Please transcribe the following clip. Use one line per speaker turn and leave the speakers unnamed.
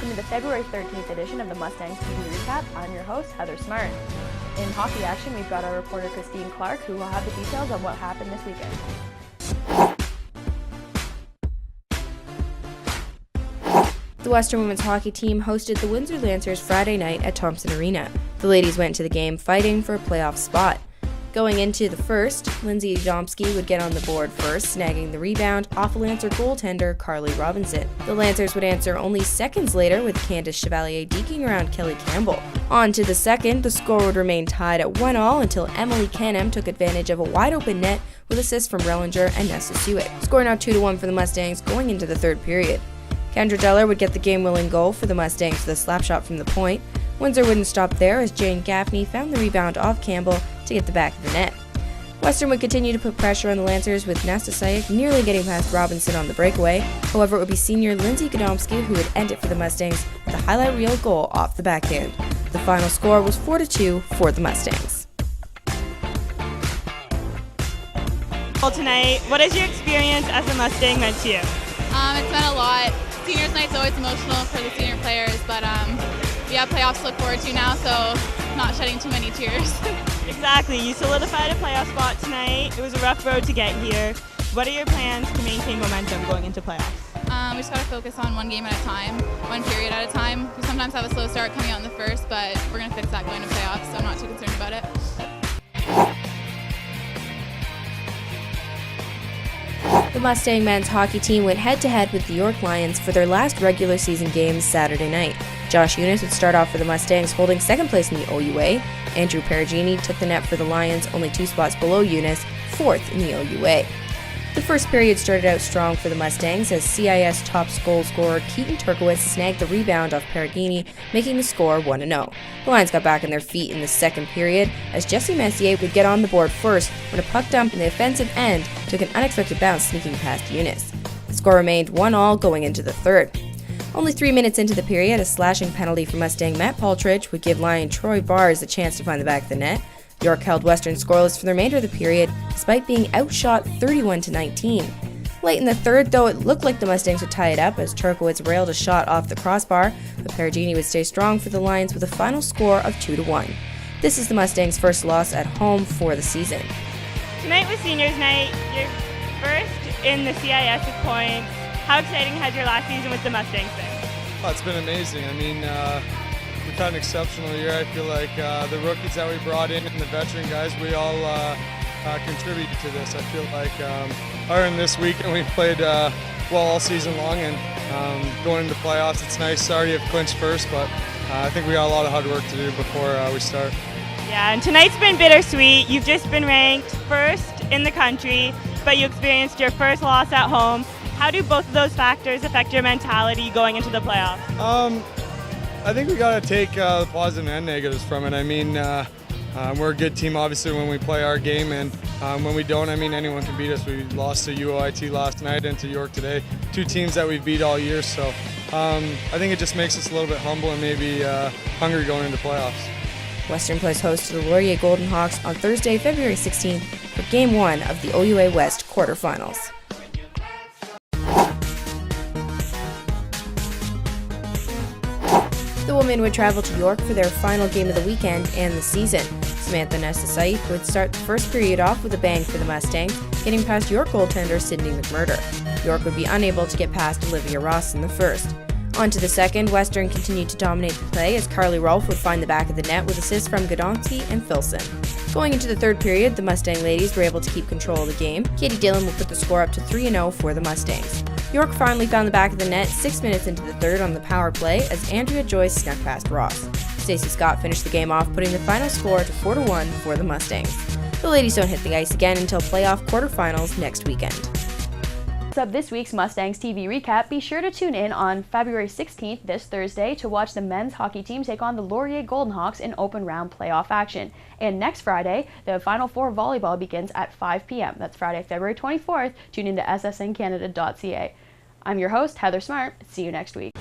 welcome to the February 13th edition of the Mustangs TV Recap. I'm your host, Heather Smart. In hockey action, we've got our reporter Christine Clark, who will have the details on what happened this weekend.
The Western women's hockey team hosted the Windsor Lancers Friday night at Thompson Arena. The ladies went to the game fighting for a playoff spot. Going into the first, Lindsay Domsky would get on the board first, snagging the rebound off a Lancer goaltender, Carly Robinson. The Lancers would answer only seconds later with Candace Chevalier deking around Kelly Campbell. On to the second, the score would remain tied at 1-1 until Emily Canham took advantage of a wide-open net with assists from Rellinger and Nessa Sewick. Score now 2-1 for the Mustangs going into the third period. Kendra Deller would get the game-winning goal for the Mustangs with a slap shot from the point. Windsor wouldn't stop there as Jane Gaffney found the rebound off Campbell to get the back of the net. Western would continue to put pressure on the Lancers with Nessa Sewick nearly getting past Robinson on the breakaway. However, it would be senior Lindsay Godomsky who would end it for the Mustangs with a highlight reel goal off the backhand. The final score was 4-2 for the Mustangs.
Well, tonight, what has your experience as a Mustang meant to you?
It's meant a lot. Seniors night's always emotional for the senior players, but we have playoffs to look forward to now, so not shedding too many tears.
Exactly. You solidified a playoff spot tonight. It was a rough road to get here. What are your plans to maintain momentum going into playoffs?
We just got to focus on one game at a time, one period at a time. We sometimes have a slow start coming out in the first, but we're going to fix that going to playoffs, so I'm not too concerned about it.
The Mustang men's hockey team went head-to-head with the York Lions for their last regular season game Saturday night. Josh Eunice would start off for the Mustangs, holding second place in the OUA. Andrew Perugini took the net for the Lions, only 2 spots below Eunice, fourth in the OUA. The first period started out strong for the Mustangs as CIS top goal scorer Keaton Turkowitz snagged the rebound off Perugini, making the score 1-0. The Lions got back on their feet in the second period as Jessie Messier would get on the board first when a puck dump in the offensive end took an unexpected bounce sneaking past Eunice. The score remained 1-1 going into the third. Only 3 minutes into the period, a slashing penalty for Mustang Matt Paltridge would give Lion Troy Bars a chance to find the back of the net. York held Western scoreless for the remainder of the period, despite being outshot 31-19. Late in the third, though, it looked like the Mustangs would tie it up as Turkowitz railed a shot off the crossbar, but Perugini would stay strong for the Lions with a final score of 2-1. This is the Mustangs' first loss at home for the season.
Tonight was seniors night. You're first in the CIS with points. How exciting has your last season with the Mustangs been?
Oh, it's been amazing. I mean, we've had an exceptional year. I feel like the rookies that we brought in and the veteran guys, we all contributed to this. I feel like other than this week, and we've played well all season long, and going into playoffs, it's nice. Already have clinched first, but I think we got a lot of hard work to do before we start.
Yeah, and tonight's been bittersweet. You've just been ranked first in the country, but you experienced your first loss at home. How do both of those factors affect your mentality going into the playoffs?
I think we got to take the positive and negatives from it. I mean, we're a good team, obviously, when we play our game, and when we don't, I mean, anyone can beat us. We lost to UOIT last night and to York today, 2 teams that we've beat all year, so I think it just makes us a little bit humble and maybe hungry going into playoffs.
Western plays host to the Laurier Golden Hawks on Thursday, February 16th for Game 1 of the OUA West quarterfinals. The women would travel to York for their final game of the weekend and the season. Samantha Nessa Sewick would start the first period off with a bang for the Mustangs, getting past York goaltender Sydney McMurder. York would be unable to get past Olivia Ross in the first. On to the second, Western continued to dominate the play as Carly Rolfe would find the back of the net with assists from Godomsky and Filson. Going into the third period, the Mustang ladies were able to keep control of the game. Katie Dillon would put the score up to 3-0 for the Mustangs. York finally found the back of the net 6 minutes into the third on the power play as Andrea Joyce snuck past Ross. Stacey Scott finished the game off, putting the final score to 4-1 for the Mustangs. The ladies don't hit the ice again until playoff quarterfinals next weekend.
Up this week's Mustangs TV recap, be sure to tune in on February 16th, this Thursday, to watch the men's hockey team take on the Laurier Golden Hawks in open round playoff action. And next Friday, the Final Four volleyball begins at 5 p.m. That's Friday, February 24th. Tune in to ssncanada.ca. I'm your host, Heather Smart. See you next week.